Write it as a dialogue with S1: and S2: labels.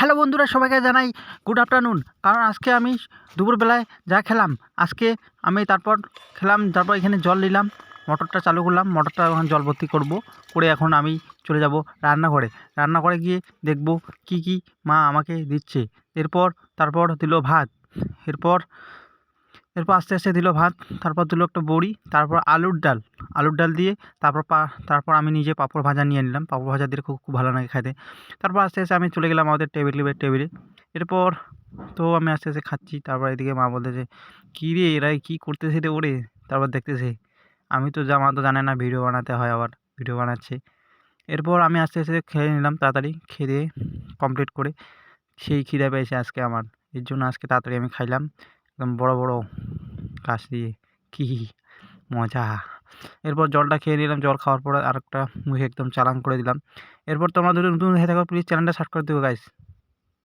S1: Hello বন্ধুরা, সবাইকে জানাই গুড আফটারনুন। কারণ আজকে আমি দুপুরবেলায় যা খেলাম, আজকে আমি তারপর খেলাম, তারপর এখানে জল নিলাম, মোটরটা চালু করলাম, মোটরটা এখন জল ভর্তি করে এখন আমি চলে যাব রান্নাঘরে গিয়ে দেখব কি কি মা আমাকে দিচ্ছে। তারপর দিল ভাত, এরপর এরপর আস্তে আস্তে দিল ভাত, তারপর দিল একটা বড়ি, তারপর আলুর ডাল দিয়ে তারপর আমি নিজে পাঁপড় ভাজা নিয়ে নিলাম। পাঁপড় ভাজা দিয়ে খুব খুব ভালো লাগে খেতে। তারপর আস্তে আস্তে আমি চলে গেলাম আমাদের টেবিলে। এরপর তো আমি আস্তে আস্তে খাচ্ছি। তারপর এদিকে মা বলতেছে, কী রে এরা কী করতেছে রে ওরে। তারপর দেখতেছে আমি তো মা তো জানে না ভিডিও বানাতে হয়, আবার ভিডিও বানাচ্ছে। এরপর আমি আস্তে আস্তে খেয়ে নিলাম, তাড়াতাড়ি খেয়ে দিয়ে কমপ্লিট করে। সেই খিদে পেয়েছে আজকে আমার, এর জন্য আজকে তাড়াতাড়ি আমি খাইলাম একদম বড় বড় কাশ দিয়ে। কী মজা! এরপর জলটা খেয়ে নিলাম। জল খাওয়ার পরে আরেকটা মুখে একদম চালান করে দিলাম। এরপর তোমরা যদি নতুন হয়ে থাকো প্লিজ চ্যানেলটা সাবস্ক্রাইব দিও গাইস।